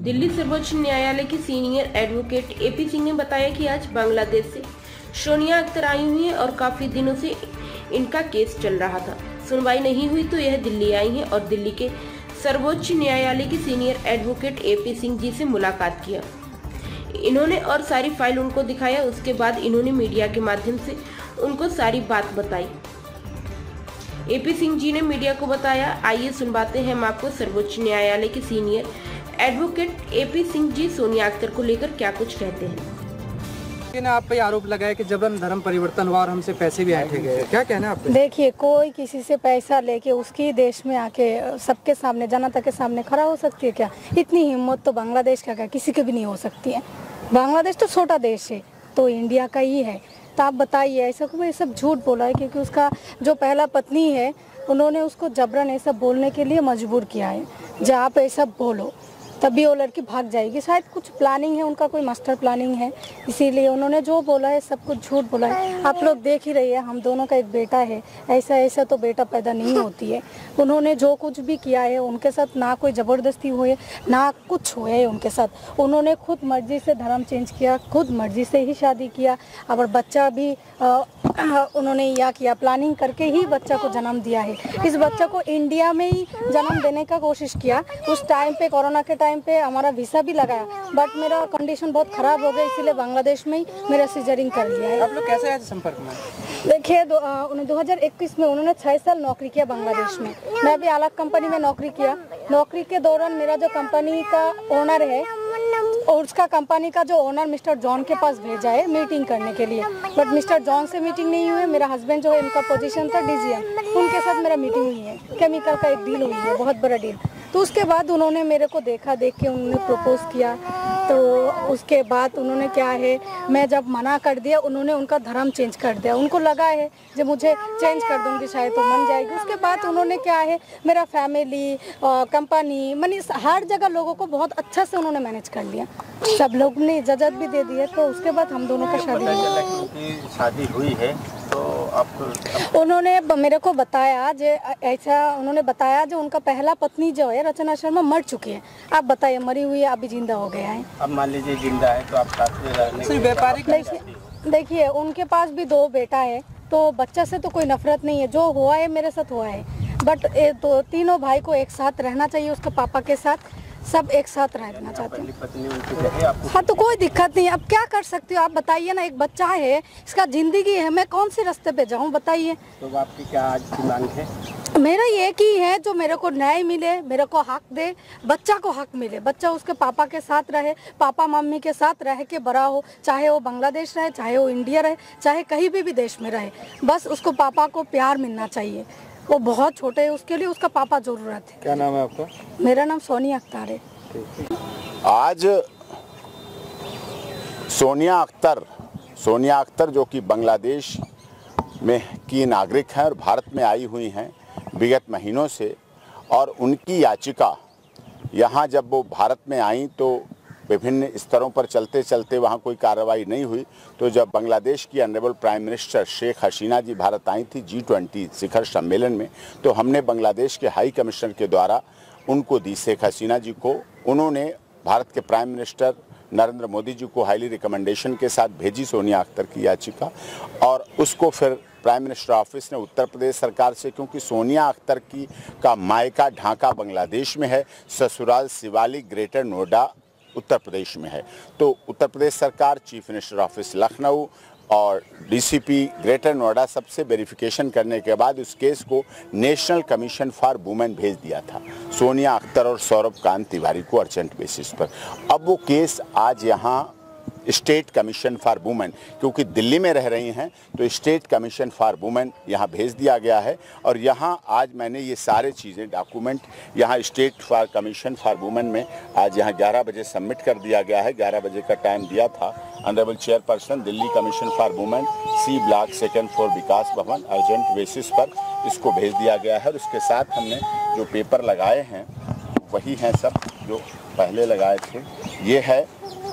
दिल्ली सर्वोच्च न्यायालय के सीनियर एडवोकेट एपी सिंह ने बताया कि आज बांग्लादेश से सोनिया अख्तर आई हुई है और काफी दिनों से इनका केस चल रहा था। सुनवाई नहीं हुई तो यह दिल्ली आई है और दिल्ली के सर्वोच्च न्यायालय के senior advocate AP Singh ji से मुलाकात किया। इन्होंने और सारी फाइल उनको दिखाया। उसके बाद इन्होंने मीडिया के माध्यम से उनको सारी बात बताई। एपी सिंह जी ने मीडिया को बताया, आइए सुनवाते हैं हम आपको सर्वोच्च न्यायालय के senior advocate AP Singh ji Sonia Akhtar को लेकर क्या कुछ कहते हैं। आप पे आरोप लगाया कि जबरन धर्म परिवर्तन हुआ और हमसे पैसे भी ऐंठे गए, क्या कहना है आप पे? देखिए, कोई किसी से पैसा लेके उसकी देश में आके सबके सामने, जनता के सामने खड़ा हो सकती है क्या? इतनी हिम्मत तो बांग्लादेश का किसी की भी नहीं हो सकती है। बांग्लादेश तो छोटा देश है, तो इंडिया का ही है। तो आप बताइए, ऐसा को ये सब झूठ बोला है क्योंकि उसका जो पहला पत्नी है उन्होंने उसको जबरन ऐसा बोलने के लिए मजबूर किया है। जब आप ऐसा बोलो तभी वो लड़की भाग जाएगी। शायद कुछ प्लानिंग है, उनका कोई मास्टर प्लानिंग है, इसीलिए उन्होंने जो बोला है सब कुछ झूठ बोला है। आप लोग देख ही रही है, हम दोनों का एक बेटा है, ऐसा तो बेटा पैदा नहीं होती है। उन्होंने जो कुछ भी किया है उनके साथ ना कोई ज़बरदस्ती हुई ना कुछ हुआ है उनके साथ। उन्होंने खुद मर्जी से धर्म चेंज किया, खुद मर्जी से ही शादी किया और बच्चा भी उन्होंने यह किया, प्लानिंग करके ही बच्चा को जन्म दिया है। इस बच्चा को इंडिया में ही जन्म देने का कोशिश किया। उस टाइम पे, कोरोना के टाइम पे हमारा वीसा भी लगाया, बट मेरा कंडीशन बहुत ख़राब हो गई, इसीलिए बांग्लादेश में ही मेरा सिजरिंग कर लिया है। आप लोग कैसे आए संपर्क में? देखिए, 2021 में उन्होंने 6 साल नौकरी किया बांग्लादेश में। मैं भी अलग कंपनी में नौकरी किया। नौकरी के दौरान मेरा जो कंपनी का ओनर है और उसका कंपनी का जो ओनर मिस्टर जॉन के पास भेजा है मीटिंग करने के लिए, बट मिस्टर जॉन से मीटिंग नहीं हुई है। मेरा हस्बैंड जो है, इनका पोजीशन था डीजीएम, उनके साथ मेरा मीटिंग हुई है। केमिकल का एक डील हुई है, बहुत बड़ा डील। तो उसके बाद उन्होंने मेरे को देखा, देख के उन्होंने प्रपोज किया। तो उसके बाद उन्होंने क्या है, मैं जब मना कर दिया, उन्होंने उनका धर्म चेंज कर दिया। उनको लगा है जब मुझे चेंज कर दूंगी शायद तो मन जाएगी। उसके बाद उन्होंने क्या है, मेरा फैमिली, कंपनी, मनी, हर जगह लोगों को बहुत अच्छा से उन्होंने मैनेज कर लिया। सब लोग ने इजाज़त भी दे दी है। तो उसके बाद हम दोनों का शादी हुई है। तो आपको उन्होंने मेरे को बताया जो ऐसा, उन्होंने बताया जो उनका पहला पत्नी जो है रचना शर्मा मर चुकी है। आप बताइए, मरी हुई है, अभी जिंदा हो गया है। अब मान लीजिए जिंदा है तो आप साथ में रहने के व्यापारिक देखिए, उनके पास भी 2 बेटा है, तो बच्चा से तो कोई नफरत नहीं है। जो हुआ है मेरे साथ हुआ है, बट तो तीनों भाई को एक साथ रहना चाहिए, उसके पापा के साथ सब एक साथ रहना चाहते हैं। हाँ, तो कोई दिक्कत नहीं। अब क्या कर सकती हो आप बताइए ना, एक बच्चा है, इसका जिंदगी है, मैं कौन से रास्ते पे जाऊँ बताइए। तो आपकी क्या आज की मांग है? मेरा ये की है, जो मेरे को न्याय मिले, मेरे को हक दे, बच्चा को हक मिले, बच्चा उसके पापा के साथ रहे, पापा मम्मी के साथ रह के बड़ा हो, चाहे वो बांग्लादेश रहे, चाहे वो इंडिया रहे, चाहे कहीं भी देश में रहे, बस उसको पापा को प्यार मिलना चाहिए। वो बहुत छोटे है, उसके लिए उसका पापा जरूरत है। क्या नाम है आपका? मेरा नाम सोनिया अख्तर है। आज सोनिया अख्तर जो कि बांग्लादेश में की नागरिक हैं और भारत में आई हुई हैं विगत महीनों से, और उनकी याचिका यहाँ जब वो भारत में आई तो विभिन्न स्तरों पर चलते चलते वहाँ कोई कार्रवाई नहीं हुई। तो जब बांग्लादेश की honourable prime minister Sheikh Hasina जी भारत आई थी G20 शिखर सम्मेलन में, तो हमने बांग्लादेश के हाई कमिश्नर के द्वारा उनको दी, शेख हसीना जी को। उन्होंने भारत के प्राइम मिनिस्टर नरेंद्र मोदी जी को हाईली रिकमेंडेशन के साथ भेजी सोनिया अख्तर की याचिका, और उसको फिर प्राइम मिनिस्टर ऑफिस ने उत्तर प्रदेश सरकार से, क्योंकि सोनिया अख्तर की का मायका ढाका बांग्लादेश में है, ससुराल शिवालिक ग्रेटर नोएडा उत्तर प्रदेश में है, तो उत्तर प्रदेश सरकार, चीफ मिनिस्टर ऑफिस लखनऊ और डीसीपी ग्रेटर नोएडा सबसे वेरिफिकेशन करने के बाद उस केस को नेशनल कमीशन फॉर वुमेन भेज दिया था, सोनिया अख्तर और सौरभ कांत तिवारी को अर्जेंट बेसिस पर। अब वो केस आज यहाँ स्टेट कमीशन फॉर वुमेन, क्योंकि दिल्ली में रह रही हैं तो स्टेट कमीशन फॉर वुमेन यहाँ भेज दिया गया है। और यहाँ आज मैंने ये सारे चीज़ें डॉक्यूमेंट यहाँ state for commission for women में आज यहाँ 11 बजे सबमिट कर दिया गया है। 11 बजे का टाइम दिया था। Honourable chairperson Delhi commission for women, C block 2nd floor Vikas Bhavan, urgent basis पर इसको भेज दिया गया है। और उसके साथ हमने जो पेपर लगाए हैं वही हैं सब जो पहले लगाए थे। ये है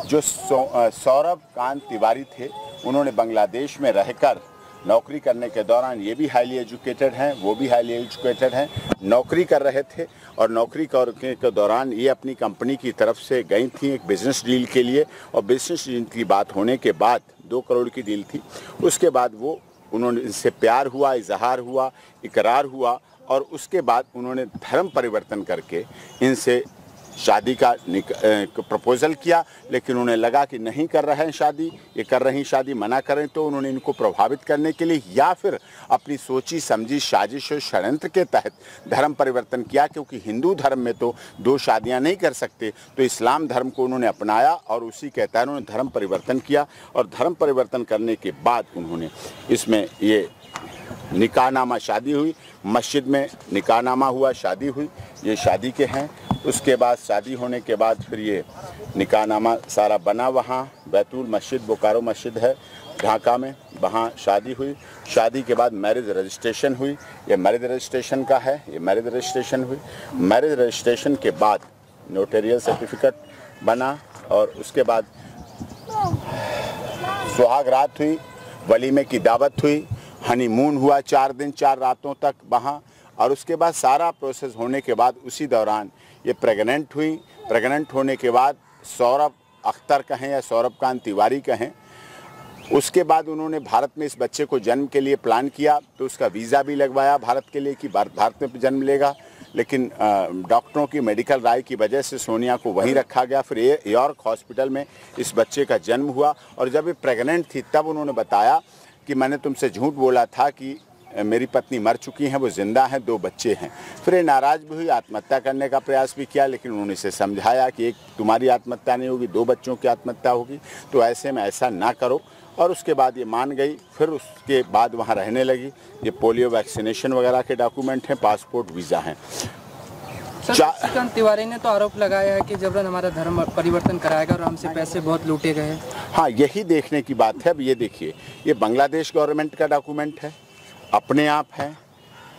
जो सौरभ कांत तिवारी थे, उन्होंने बांग्लादेश में रहकर नौकरी करने के दौरान ये भी हाईली एजुकेटेड हैं, वो भी हाईली एजुकेटेड हैं, नौकरी कर रहे थे और नौकरी करने के दौरान ये अपनी कंपनी की तरफ से गई थी एक बिजनेस डील के लिए और बिजनेस डील की बात होने के बाद 2 करोड़ की डील थी। उसके बाद वो उन्होंने इनसे प्यार हुआ, इजहार हुआ, इकरार हुआ और उसके बाद उन्होंने धर्म परिवर्तन करके इनसे शादी का प्रपोजल किया, लेकिन उन्हें लगा कि नहीं कर रहे हैं शादी, ये कर रही शादी मना करें तो उन्होंने इनको प्रभावित करने के लिए या फिर अपनी सोची समझी साजिश और षड्यंत्र के तहत धर्म परिवर्तन किया, क्योंकि हिंदू धर्म में तो 2 शादियां नहीं कर सकते, तो इस्लाम धर्म को उन्होंने अपनाया और उसी के तहत उन्होंने धर्म परिवर्तन किया और धर्म परिवर्तन करने के बाद उन्होंने इसमें ये निकाहनामा शादी हुई, मस्जिद में निकाहनामा हुआ, शादी हुई, ये शादी के हैं। उसके बाद शादी होने के बाद फिर ये निकाहनामा सारा बना, वहाँ बैतूल मस्जिद, बोकारो मस्जिद है ढाका में, वहाँ शादी हुई। शादी के बाद मैरिज रजिस्ट्रेशन हुई, ये मैरिज रजिस्ट्रेशन का है, ये मैरिज रजिस्ट्रेशन हुई। मैरिज रजिस्ट्रेशन के बाद नोटेरियल सर्टिफिकेट बना और उसके बाद सुहाग रात हुई, वलीमे की दावत हुई, हनीमून हुआ 4 दिन 4 रातों तक वहाँ और उसके बाद सारा प्रोसेस होने के बाद उसी दौरान ये प्रेग्नेंट हुई। प्रेग्नेंट होने के बाद सौरभ अख्तर कहें या सौरभ कांत तिवारी कहें, उसके बाद उन्होंने भारत में इस बच्चे को जन्म के लिए प्लान किया, तो उसका वीज़ा भी लगवाया भारत के लिए कि भारत में जन्म लेगा, लेकिन डॉक्टरों की मेडिकल राय की वजह से सोनिया को वहीं रखा गया। फिर यॉर्क हॉस्पिटल में इस बच्चे का जन्म हुआ और जब ये प्रेग्नेंट थी तब उन्होंने बताया कि मैंने तुमसे झूठ बोला था कि मेरी पत्नी मर चुकी हैं, वो जिंदा हैं, 2 बच्चे हैं। फिर ये नाराज़ भी हुई, आत्महत्या करने का प्रयास भी किया, लेकिन उन्होंने इसे समझाया कि एक तुम्हारी आत्महत्या नहीं होगी, 2 बच्चों की आत्महत्या होगी, तो ऐसे में ऐसा ना करो। और उसके बाद ये मान गई। फिर उसके बाद वहाँ रहने लगी। ये पोलियो वैक्सीनेशन वगैरह के डॉक्यूमेंट हैं, पासपोर्ट, वीज़ा हैं। श्रीकांत तिवारी ने तो आरोप लगाया है कि जबरन हमारा धर्म परिवर्तन कराएगा और हमसे पैसे बहुत लूटे गए। हाँ, यही देखने की बात है। अब ये देखिए, ये बांग्लादेश गवर्नमेंट का डॉक्यूमेंट है, अपने आप है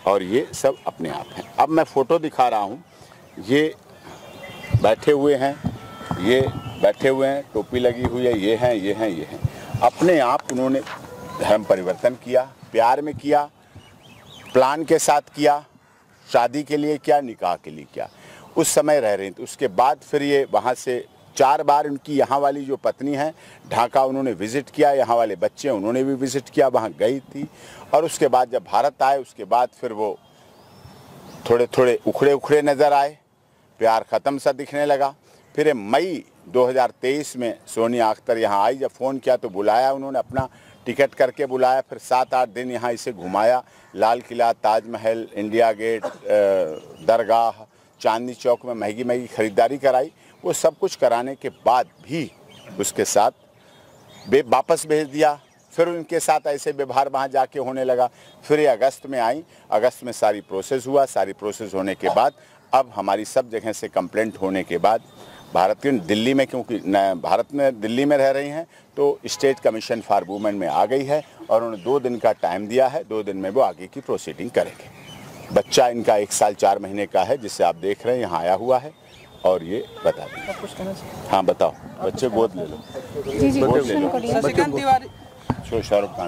और ये सब अपने आप है। अब मैं फ़ोटो दिखा रहा हूँ, ये बैठे हुए हैं, ये बैठे हुए हैं, टोपी लगी हुई है, ये हैं, ये हैं, ये हैं। अपने आप उन्होंने धर्म परिवर्तन किया, प्यार में किया, प्लान के साथ किया, शादी के लिए किया, निकाह के लिए किया। उस समय रह रही थी। उसके बाद फिर ये वहाँ से 4 बार उनकी यहाँ वाली जो पत्नी है ढाका उन्होंने विज़िट किया, यहाँ वाले बच्चे उन्होंने भी विज़िट किया, वहाँ गई थी। और उसके बाद जब भारत आए उसके बाद फिर वो थोड़े थोड़े उखड़े उखड़े नज़र आए, प्यार ख़त्म सा दिखने लगा। फिर मई 2023 में सोनिया अख्तर यहाँ आई। जब फ़ोन किया तो बुलाया उन्होंने, अपना टिकट करके बुलाया। फिर 7-8 दिन यहाँ इसे घुमाया, लाल किला, ताजमहल, इंडिया गेट, दरगाह, चांदनी चौक में महंगी महंगी ख़रीदारी कराई। वो सब कुछ कराने के बाद भी उसके साथ वापस भेज दिया। फिर उनके साथ ऐसे व्यवहार वहाँ जाके होने लगा। फिर ये अगस्त में आई, अगस्त में सारी प्रोसेस हुआ। सारी प्रोसेस होने के बाद अब हमारी सब जगह से कंप्लेंट होने के बाद भारत की दिल्ली में, क्योंकि भारत में दिल्ली में रह रही हैं, तो स्टेट कमीशन फॉर वुमेन में आ गई है और उन्होंने 2 दिन का टाइम दिया है। 2 दिन में वो आगे की प्रोसीडिंग करेंगे। बच्चा इनका 1 साल 4 महीने का है, जिसे आप देख रहे हैं यहाँ आया हुआ है। और ये बता दें, हाँ बताओ, बच्चे गोद ले लो, जी गोद ले लो। श्रीकांत तिवारी शाहरुख खान।